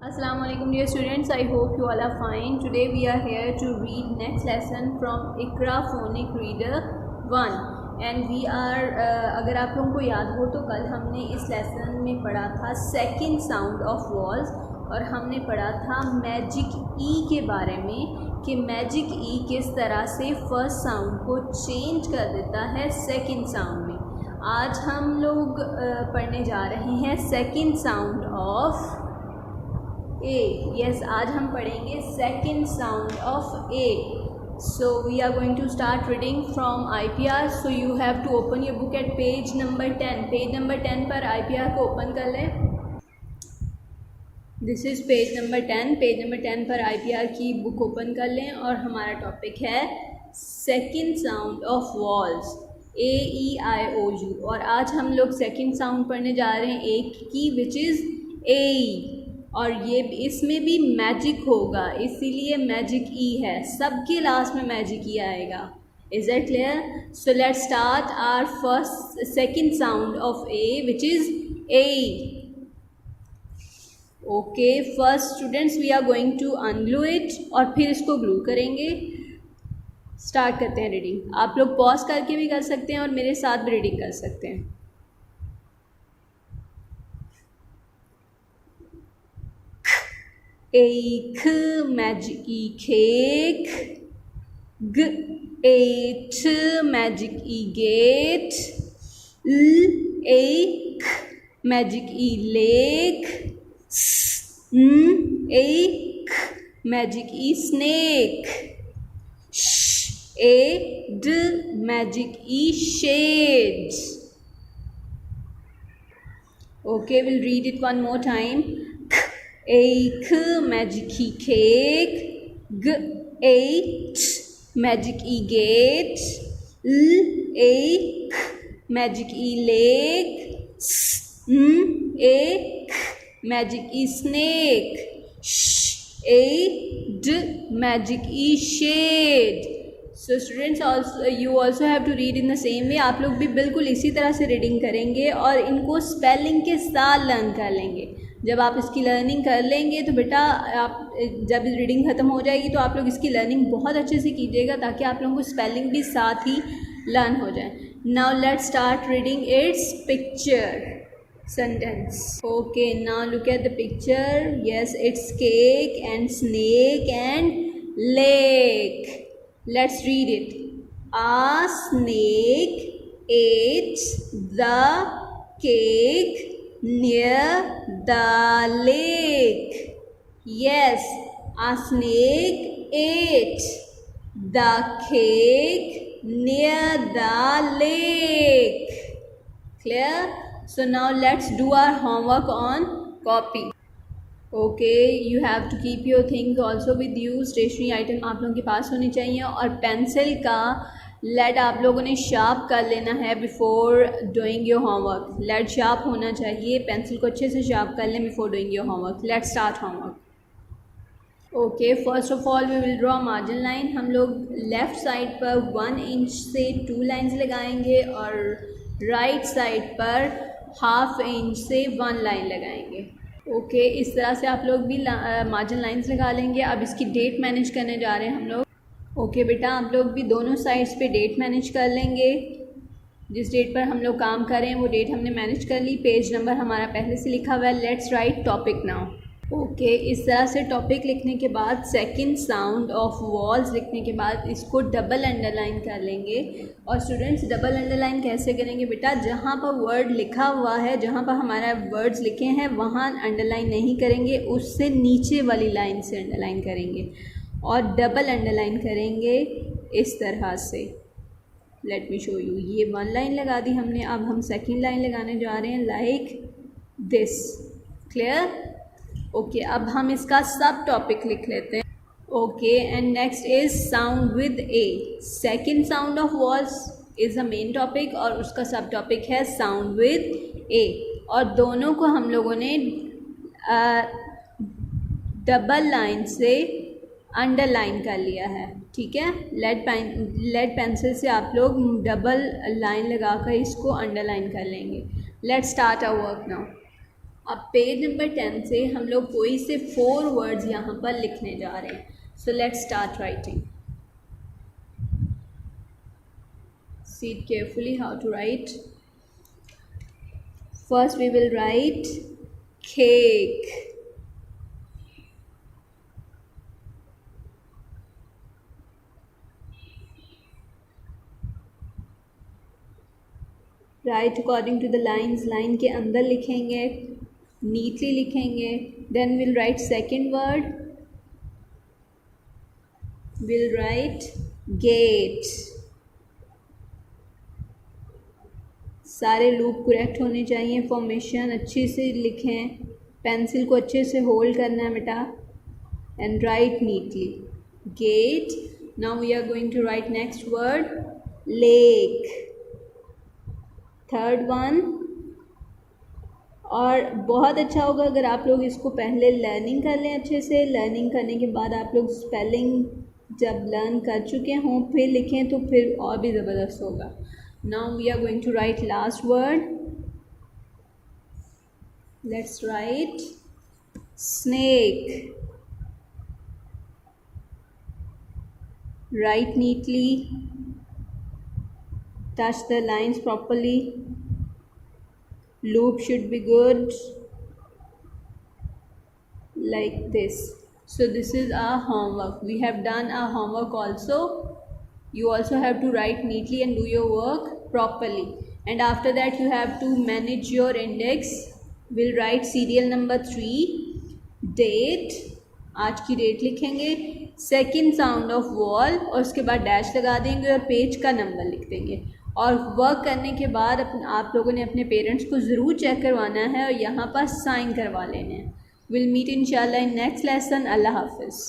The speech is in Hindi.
Assalamu alaikum dear students, I hope you all are fine. Today we are here to read next lesson from Iqra Phonic Reader 1 and we are अगर आप लोगों को याद हो तो कल हमने इस लेसन में पढ़ा था सेकंड साउंड ऑफ वॉल्स और हमने पढ़ा था मैजिक ई के बारे में कि मैजिक ई किस तरह से फर्स्ट साउंड को चेंज कर देता है सेकंड साउंड में। आज हम लोग पढ़ने जा रहे हैं second sound of A. Yes, आज हम पढ़ेंगे second sound of A. So we are going to start reading from IPR। So you have to open your book at page number 10। Page number 10 पर IPR को ओपन कर लें। This is page number 10। Page number 10 पर IPR की बुक ओपन कर लें और हमारा टॉपिक है second sound of walls, AEIOU। और आज हम लोग सेकंड साउंड पढ़ने जा रहे हैं एक की, विच इज़ ए। और ये इसमें भी मैजिक होगा, इसीलिए मैजिक ई है। सबके लास्ट में मैजिक ई आएगा। Is that clear? So let's start our first second sound of A, which is A. Okay, first students we are going to unglue it और फिर इसको ग्लू करेंगे। स्टार्ट करते हैं रीडिंग। आप लोग पॉज करके भी कर सकते हैं और मेरे साथ भी रीडिंग कर सकते हैं। एक मैजिक ई केक, ग एट मैजिक ई गेट, ल एक मैजिक ई लेक, स एक magic E snake, sh A d magic E shades. Okay, we'll read it one more time. एक मैजिक ई केक, ग एट मैजिक ई गेट, ल एक मैजिक ई लेक, स एक magic E snake, sh A d magic E shade. So students you also have to read in the same way. आप लोग भी बिल्कुल इसी तरह से रीडिंग करेंगे और इनको स्पेलिंग के साथ लर्न कर लेंगे। जब आप इसकी लर्निंग कर लेंगे तो बेटा आप जब रीडिंग ख़त्म हो जाएगी तो आप लोग इसकी लर्निंग बहुत अच्छे से कीजिएगा ताकि आप लोगों को स्पेलिंग भी साथ ही लर्न हो जाए। Now let's start reading it's picture sentence. Okay, now look at the picture. Yes, it's cake and snake and lake. Let's read it. A snake ate the cake near the lake. Yes, a snake ate the cake near the lake. Clear? So now let's do our homework on copy. Okay, you have to keep your things also with you. Stationery item आप लोगों के पास होनी चाहिए और पेंसिल का लेड आप लोगों ने शार्प कर लेना है before doing your homework. Lead sharp होना चाहिए, पेंसिल को अच्छे से शार्प कर लें before doing your homework. Let's start homework. Okay, first of all we will draw margin line. हम लोग लेफ़्ट साइड पर 1 इंच से 2 लाइन्स लगाएंगे और राइट साइड पर 1/2 इंच से 1 लाइन लगाएंगे। ओके, इस तरह से आप लोग भी मार्जिन लाइंस लगा लेंगे। अब इसकी डेट मैनेज करने जा रहे हैं हम लोग। ओके बेटा, आप लोग भी दोनों साइड्स पे डेट मैनेज कर लेंगे। जिस डेट पर हम लोग काम करें वो डेट हमने मैनेज कर ली। पेज नंबर हमारा पहले से लिखा हुआ है। Let's write topic now. Okay, इस तरह से टॉपिक लिखने के बाद सेकंड साउंड ऑफ वॉल्स लिखने के बाद इसको डबल अंडरलाइन कर लेंगे। और स्टूडेंट्स डबल अंडरलाइन कैसे करेंगे बेटा? जहाँ पर वर्ड लिखा हुआ है, जहाँ पर हमारा वर्ड्स लिखे हैं वहाँ अंडरलाइन नहीं करेंगे, उससे नीचे वाली लाइन से अंडरलाइन करेंगे और डबल अंडरलाइन करेंगे इस तरह से। Let me show you. ये 1 लाइन लगा दी हमने, अब हम सेकेंड लाइन लगाने जा रहे हैं लाइक दिस। क्लियर? ओके, अब हम इसका सब टॉपिक लिख लेते हैं। Okay, and next is sound with A. Second sound of walls is the main topic और उसका सब टॉपिक है साउंड विद ए। और दोनों को हम लोगों ने डबल लाइन से अंडरलाइन कर लिया है। ठीक है, लेड पेंसिल से आप लोग डबल लाइन लगाकर इसको अंडरलाइन कर लेंगे। Let's start our work now. अब पेज नंबर 10 से हम लोग कोई से 4 वर्ड्स यहाँ पर लिखने जा रहे हैं. सो let's start writing. See it carefully how to write. First we will write cake. Write according to the lines. Line के अंदर लिखेंगे, neatly लिखेंगे. Then we'll write second word. We'll write gate. सारे लूप करेक्ट होने चाहिए. फॉर्मेशन अच्छे से लिखें. पेंसिल को अच्छे से होल्ड करना है बेटा. And write neatly. Gate. Now we are going to write next word. Lake. Third one. और बहुत अच्छा होगा अगर आप लोग इसको पहले लर्निंग कर लें अच्छे से. लर्निंग करने के बाद आप लोग स्पेलिंग जब लर्न कर चुके हों फिर लिखें तो फिर और भी ज़बरदस्त होगा. Now we are going to write last word. Let's write snake. Write neatly. Touch the lines properly. Loop should be good like this. So this is our homework. We have done our homework also. You also have to write neatly and do your work properly. And after that you have to manage your index. We'll write serial number 3. Date. आज की डेट लिखेंगे. सेकेंड साउंड ऑफ वॉल और उसके बाद डैश लगा देंगे और पेज का नंबर लिख देंगे. और वर्क करने के बाद आप लोगों ने अपने पेरेंट्स को ज़रूर चेक करवाना है और यहाँ पर साइन करवा लेने हैं. विल मीट इंशाल्लाह इन नेक्स्ट लेसन. अल्लाह हाफिज़.